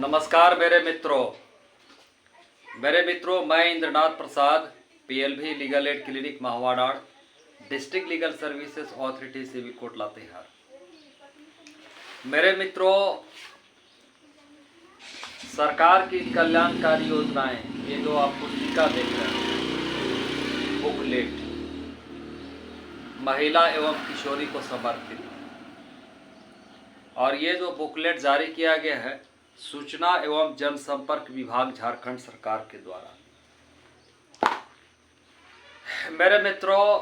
नमस्कार मेरे मित्रों, मैं Indranath Prasad, PLV legal aid clinic Mahawadar, district legal services authority civil court Latehar. मेरे मित्रों, सरकार की कल्याणकारी योजनाएं, ये जो आप पुस्तिका देख रहे हैं, बुकलेट महिला एवं किशोरी को समर्पित, और ये जो बुकलेट जारी किया गया है सूचना एवं जनसंपर्क विभाग झारखंड सरकार के द्वारा। मेरे मित्रों,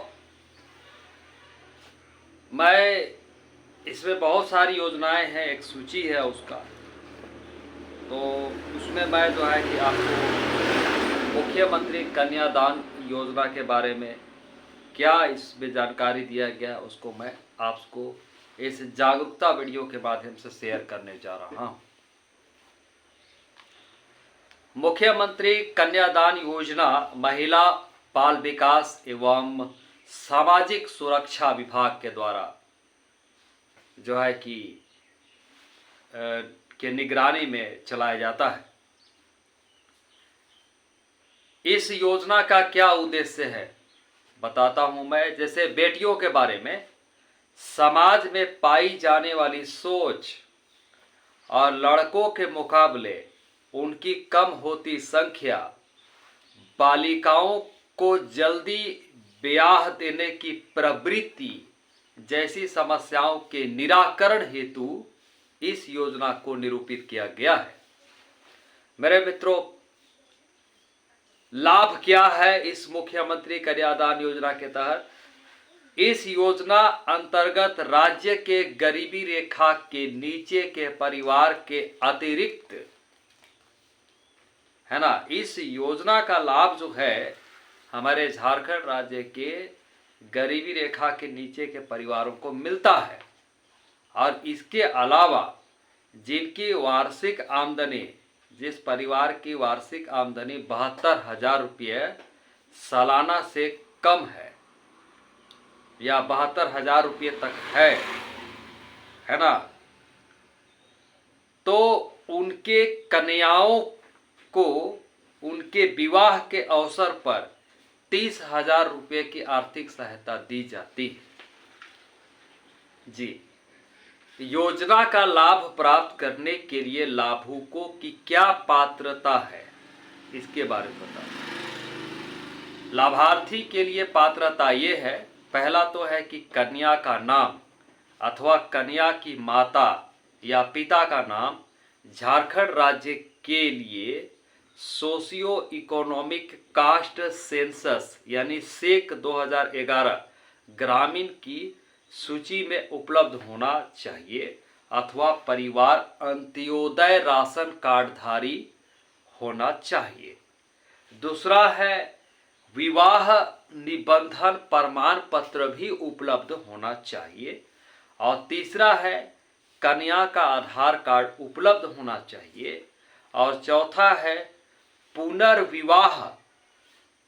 मैं इसमें बहुत सारी योजनाएं हैं, एक सूची है उसका, तो उसमें मैं जो है कि आपको मुख्यमंत्री कन्यादान योजना के बारे में क्या इसमें जानकारी दिया गया उसको मैं आपको इस जागरूकता वीडियो के माध्यम से शेयर करने जा रहा हूं। मुख्यमंत्री कन्यादान योजना महिला बाल विकास एवं सामाजिक सुरक्षा विभाग के द्वारा जो है कि के निगरानी में चलाया जाता है। इस योजना का क्या उद्देश्य है बताता हूं मैं। जैसे बेटियों के बारे में समाज में पाई जाने वाली सोच और लड़कों के मुकाबले उनकी कम होती संख्या, बालिकाओं को जल्दी ब्याह देने की प्रवृत्ति जैसी समस्याओं के निराकरण हेतु इस योजना को निरूपित किया गया है। मेरे मित्रों, लाभ क्या है इस मुख्यमंत्री कन्यादान योजना के तहत? इस योजना अंतर्गत राज्य के गरीबी रेखा के नीचे के परिवार के अतिरिक्त, है ना, इस योजना का लाभ जो है हमारे झारखंड राज्य के गरीबी रेखा के नीचे के परिवारों को मिलता है। और इसके अलावा जिनकी वार्षिक आमदनी, जिस परिवार की वार्षिक आमदनी 72,000 रुपये सालाना से कम है या 72,000 रुपये तक है ना, तो उनके कन्याओं को उनके विवाह के अवसर पर 30,000 रुपये की आर्थिक सहायता दी जाती है। जी, योजना का लाभ प्राप्त करने के लिए लाभुकों की क्या पात्रता है इसके बारे में बता। लाभार्थी के लिए पात्रता ये है, पहला तो है कि कन्या का नाम अथवा कन्या की माता या पिता का नाम झारखंड राज्य के लिए सोशियो इकोनॉमिक कास्ट सेंसस यानी सेक 2011 ग्रामीण की सूची में उपलब्ध होना चाहिए, अथवा परिवार अंत्योदय राशन कार्डधारी होना चाहिए। दूसरा है विवाह निबंधन प्रमाण पत्र भी उपलब्ध होना चाहिए। और तीसरा है कन्या का आधार कार्ड उपलब्ध होना चाहिए। और चौथा है पुनर्विवाह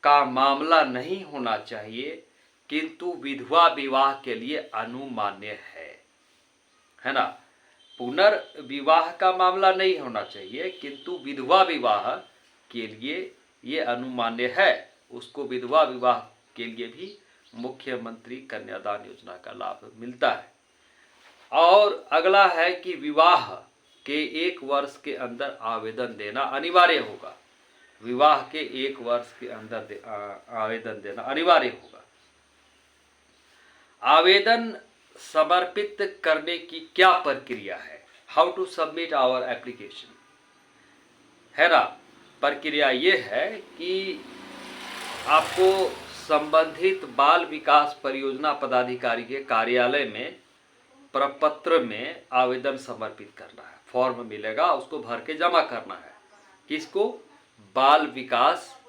का मामला नहीं होना चाहिए, किंतु विधवा विवाह के लिए अनुमान्य है ना। पुनर्विवाह का मामला नहीं होना चाहिए, किंतु विधवा विवाह के लिए ये अनुमान्य है। उसको विधवा विवाह के लिए भी मुख्यमंत्री कन्यादान योजना का लाभ मिलता है। और अगला है कि विवाह के 1 वर्ष के अंदर आवेदन देना अनिवार्य होगा। विवाह के 1 वर्ष के अंदर आवेदन देना अनिवार्य होगा। आवेदन समर्पित करने की क्या प्रक्रिया है? How to submit our application, है ना। प्रक्रिया ये है कि आपको संबंधित बाल विकास परियोजना पदाधिकारी के कार्यालय में प्रपत्र में आवेदन समर्पित करना है। फॉर्म मिलेगा, उसको भर के जमा करना है। किसको? बाल विकास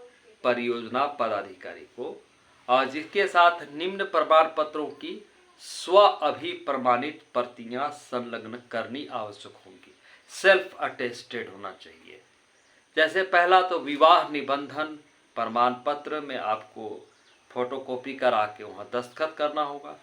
परियोजना पदाधिकारी को। और जिसके साथ निम्न प्रमाण पत्रों की स्व अभिप्रमाणित प्रतियां संलग्न करनी आवश्यक होंगी। सेल्फ अटेस्टेड होना चाहिए। जैसे पहला तो विवाह निबंधन प्रमाण पत्र में आपको फोटोकॉपी करा के वहाँ दस्तखत करना होगा।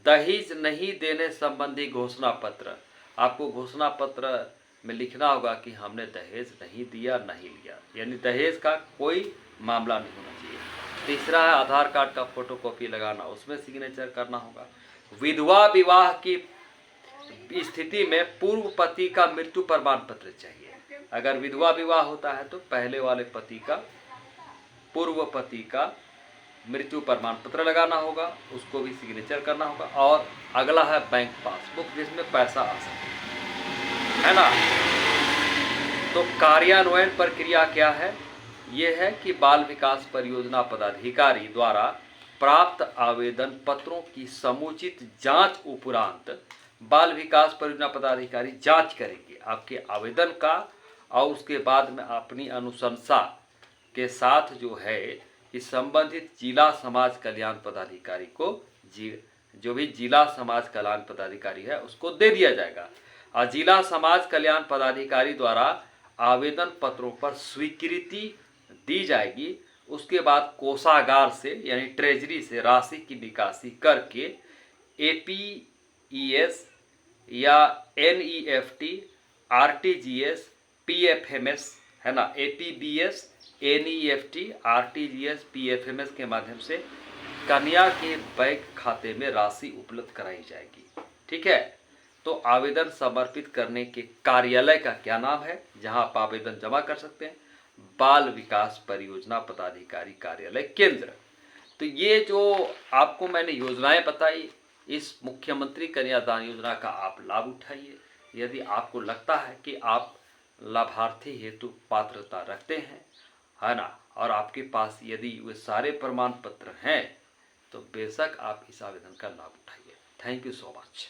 दहेज नहीं देने संबंधी घोषणा पत्र, आपको घोषणा पत्र में लिखना होगा कि हमने दहेज नहीं दिया, नहीं लिया, यानी दहेज का कोई मामला नहीं होना चाहिए। तीसरा है आधार कार्ड का फोटोकॉपी लगाना, उसमें सिग्नेचर करना होगा। विधवा विवाह की स्थिति में पूर्व पति का मृत्यु प्रमाण पत्र चाहिए। अगर विधवा विवाह होता है तो पहले वाले पति का, पूर्व पति का मृत्यु प्रमाण पत्र लगाना होगा, उसको भी सिग्नेचर करना होगा। और अगला है बैंक पासबुक जिसमें पैसा आ सके, है ना। तो कार्यान्वयन प्रक्रिया क्या है? ये है कि बाल विकास परियोजना पदाधिकारी द्वारा प्राप्त आवेदन पत्रों की समुचित जांच उपरांत बाल विकास परियोजना पदाधिकारी जांच करेंगे आपके आवेदन का, और उसके बाद में अपनी अनुशंसा के साथ जो है इस संबंधित जिला समाज कल्याण पदाधिकारी को, जो भी जिला समाज कल्याण पदाधिकारी है उसको दे दिया जाएगा। और जिला समाज कल्याण पदाधिकारी द्वारा आवेदन पत्रों पर स्वीकृति दी जाएगी। उसके बाद कोषागार से यानी ट्रेजरी से राशि की निकासी करके APES या NEFT, RTGS, PFMS, है ना, APBS, NEFT, RTGS, PFMS के माध्यम से कन्या के बैंक खाते में राशि उपलब्ध कराई जाएगी। ठीक है। तो आवेदन समर्पित करने के कार्यालय का क्या नाम है जहां आप आवेदन जमा कर सकते हैं? बाल विकास परियोजना पदाधिकारी कार्यालय केंद्र। तो ये जो आपको मैंने योजनाएं बताई, इस मुख्यमंत्री कन्यादान योजना का आप लाभ उठाइए। यदि आपको लगता है कि आप लाभार्थी हेतु पात्रता रखते हैं, है ना, और आपके पास यदि वे सारे प्रमाण पत्र हैं, तो बेशक आप इस आवेदन का लाभ उठाइए। Thank you so much.